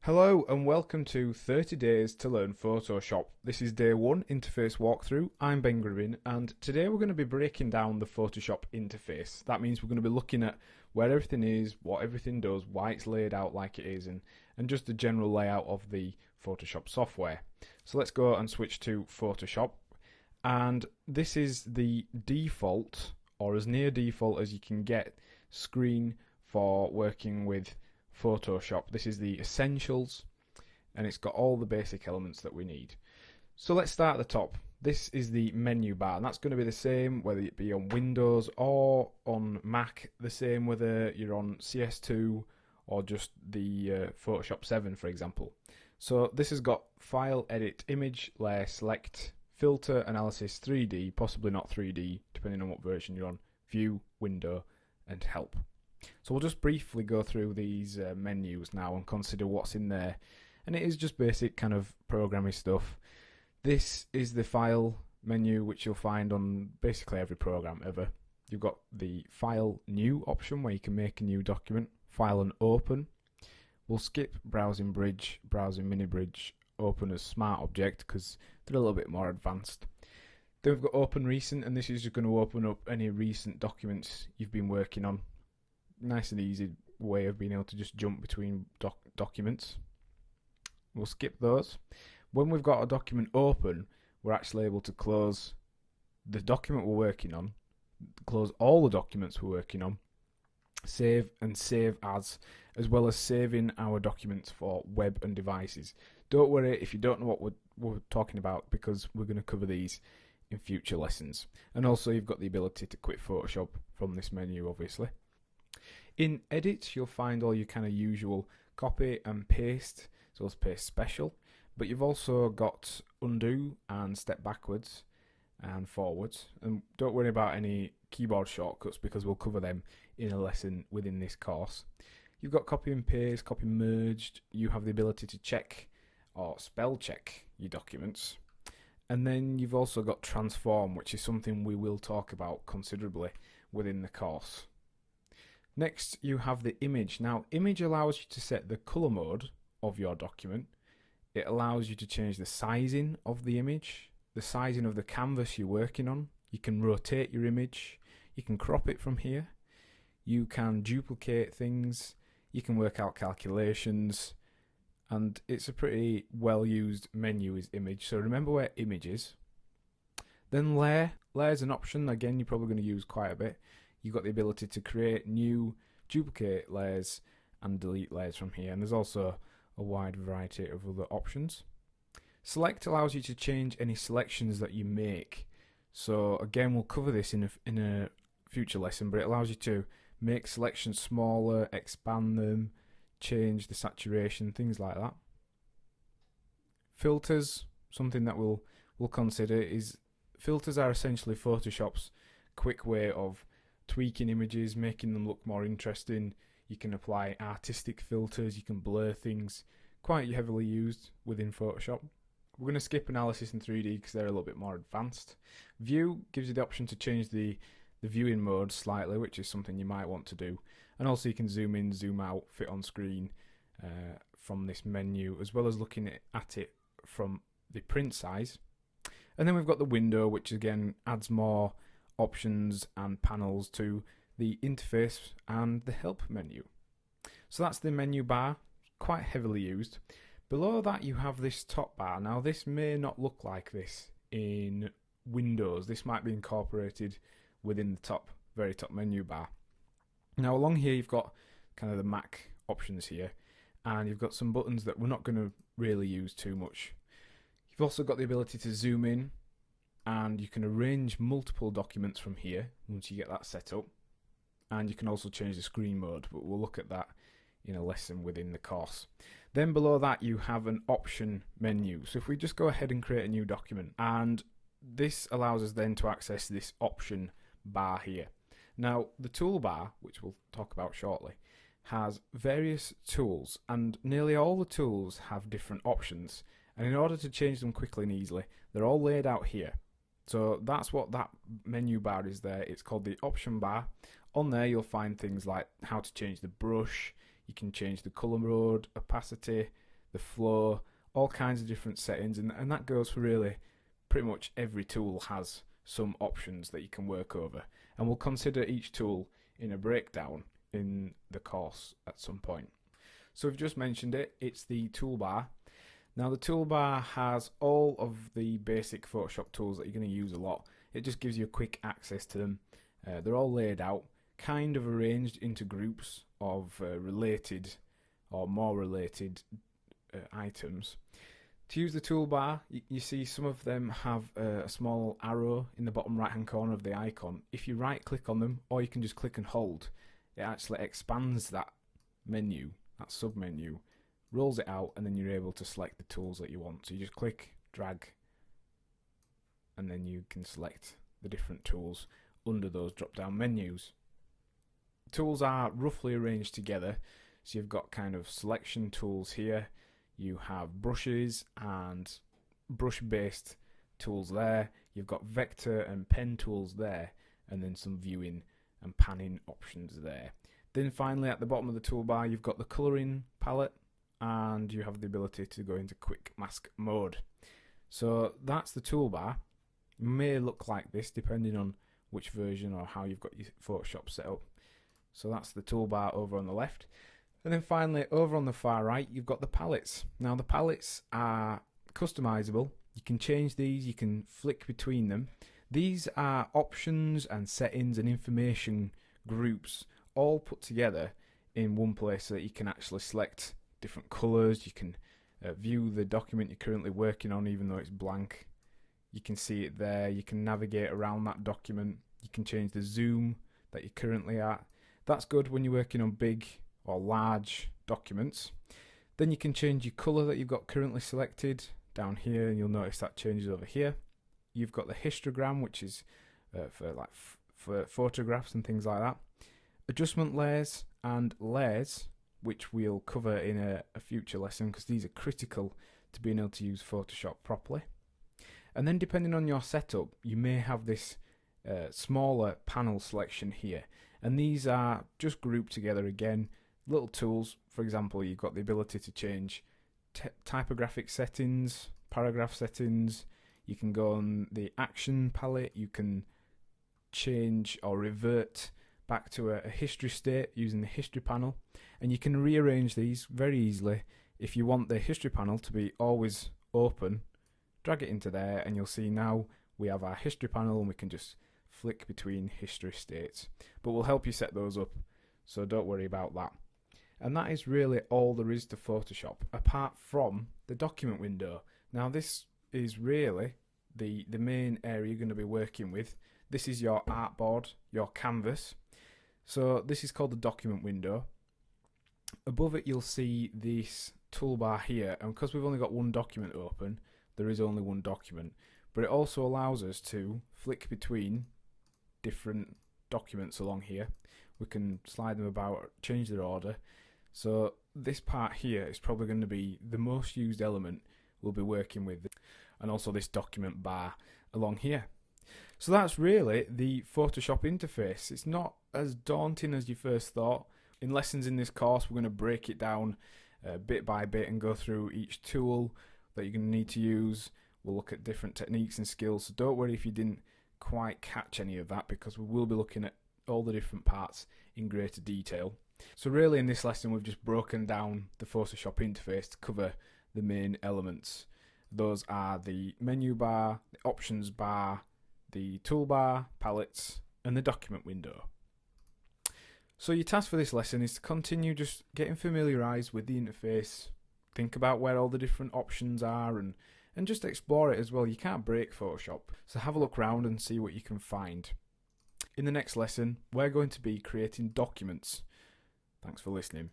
Hello and welcome to 30 Days to Learn Photoshop. This is day 1 interface walkthrough. I'm Ben Gribbin and today we're going to be breaking down the Photoshop interface. That means we're going to be looking at where everything is, what everything does, why it's laid out like it is and just the general layout of the Photoshop software. So let's go and switch to Photoshop, and this is the default, or as near default as you can get, screen for working with Photoshop. This is the essentials and it's got all the basic elements that we need. So let's start at the top. This is the menu bar, and that's going to be the same whether it be on Windows or on Mac, the same whether you're on CS2 or just the Photoshop 7 for example. So this has got File, Edit, Image, Layer, Select, Filter, Analysis, 3D, possibly not 3D depending on what version you're on, View, Window and Help. So we'll just briefly go through these menus now and consider what's in there. And it is just basic kind of programming stuff. This is the file menu, which you'll find on basically every program ever. You've got the File New option where you can make a new document, File and Open. We'll skip Browsing Bridge, Browsing Mini Bridge, Open as Smart Object because they're a little bit more advanced. Then we've got Open Recent, and this is just going to open up any recent documents you've been working on. Nice and easy way of being able to just jump between documents. We'll skip those. When we've got a document open, we're actually able to close the document we're working on, close all the documents we're working on, save and save as well as saving our documents for web and devices. Don't worry if you don't know what we're talking about, because we're going to cover these in future lessons. And also you've got the ability to quit Photoshop from this menu, obviously. In Edit, you'll find all your kind of usual copy and paste, so let's paste special, but you've also got undo and step backwards and forwards, and don't worry about any keyboard shortcuts because we'll cover them in a lesson within this course. You've got copy and paste, copy merged, you have the ability to check or spell check your documents, and then you've also got transform, which is something we will talk about considerably within the course. Next, you have the image. Now, image allows you to set the color mode of your document. It allows you to change the sizing of the image, the sizing of the canvas you're working on. You can rotate your image. You can crop it from here. You can duplicate things. You can work out calculations. And it's a pretty well used menu is image. So remember where image is. Then layer. Layer is an option. Again, you're probably going to use quite a bit. You've got the ability to create new, duplicate layers and delete layers from here, and there's also a wide variety of other options. Select allows you to change any selections that you make. So again, we'll cover this in a future lesson, but it allows you to make selections smaller, expand them, change the saturation, things like that. Filters, something that we'll consider, is filters are essentially Photoshop's quick way of tweaking images, making them look more interesting. You can apply artistic filters, you can blur things, quite heavily used within Photoshop. We're going to skip analysis and 3D because they're a little bit more advanced. View gives you the option to change the viewing mode slightly, which is something you might want to do. And also you can zoom in, zoom out, fit on screen from this menu, as well as looking at it from the print size. And then we've got the window, which again adds more options and panels to the interface and the help menu. So that's the menu bar, quite heavily used. Below that you have this top bar. Now this may not look like this in Windows. This might be incorporated within the very top menu bar. Now along here you've got kind of the Mac options here, and you've got some buttons that we're not going to really use too much. You've also got the ability to zoom in, and you can arrange multiple documents from here once you get that set up, and you can also change the screen mode, but we'll look at that in a lesson within the course. Then below that you have an option menu. So if we just go ahead and create a new document, and this allows us then to access this option bar here. Now the toolbar, which we'll talk about shortly, has various tools, and nearly all the tools have different options, and in order to change them quickly and easily, they're all laid out here. So that's what that menu bar is there. It's called the option bar. On there you'll find things like how to change the brush, you can change the color mode, opacity, the flow, all kinds of different settings, and that goes for really pretty much every tool has some options that you can work over. And we'll consider each tool in a breakdown in the course at some point. So we've just mentioned it, it's the toolbar. Now the toolbar has all of the basic Photoshop tools that you're going to use a lot. It just gives you quick access to them. They're all laid out, kind of arranged into groups of related or more related items. To use the toolbar, you see some of them have a small arrow in the bottom right hand corner of the icon. If you right click on them, or you can just click and hold, it actually expands that menu, that sub menu, rolls it out, and then you're able to select the tools that you want. So you just click, drag, and then you can select the different tools under those drop down menus. Tools are roughly arranged together, so you've got kind of selection tools here, you have brushes and brush based tools there, you've got vector and pen tools there, and then some viewing and panning options there. Then finally at the bottom of the toolbar you've got the colouring palette, and you have the ability to go into quick mask mode. So that's the toolbar. It may look like this depending on which version or how you've got your Photoshop set up. So that's the toolbar over on the left. And then finally over on the far right you've got the palettes. Now the palettes are customizable. You can change these, you can flick between them. These are options and settings and information groups all put together in one place so that you can actually select different colours. You can view the document you're currently working on even though it's blank. You can see it there, you can navigate around that document, you can change the zoom that you're currently at. That's good when you're working on big or large documents. Then you can change your colour that you've got currently selected down here, and you'll notice that changes over here. You've got the histogram, which is for photographs and things like that. Adjustment layers and layers, which we'll cover in a future lesson because these are critical to being able to use Photoshop properly. And then depending on your setup, you may have this smaller panel selection here, and these are just grouped together again, little tools. For example, you've got the ability to change typographic settings, paragraph settings. You can go on the action palette, you can change or revert back to a history state using the history panel, and you can rearrange these very easily. If you want the history panel to be always open, drag it into there and you'll see now we have our history panel and we can just flick between history states. But we'll help you set those up, so don't worry about that. And that is really all there is to Photoshop apart from the document window. Now this is really the main area you're going to be working with. This is your artboard, your canvas. So this is called the document window. Above it you'll see this toolbar here, and because we've only got one document open, there is only one document, but it also allows us to flick between different documents along here. We can slide them about, change their order. So this part here is probably going to be the most used element we'll be working with, and also this document bar along here. So that's really the Photoshop interface. It's not as daunting as you first thought. In lessons in this course we're going to break it down bit by bit and go through each tool that you're going to need to use. We'll look at different techniques and skills, so don't worry if you didn't quite catch any of that, because we will be looking at all the different parts in greater detail. So really in this lesson we've just broken down the Photoshop interface to cover the main elements. Those are the menu bar, the options bar, the toolbar, palettes, and the document window. So your task for this lesson is to continue just getting familiarised with the interface, think about where all the different options are, and just explore it as well. You can't break Photoshop, so have a look around and see what you can find. In the next lesson, we're going to be creating documents. Thanks for listening.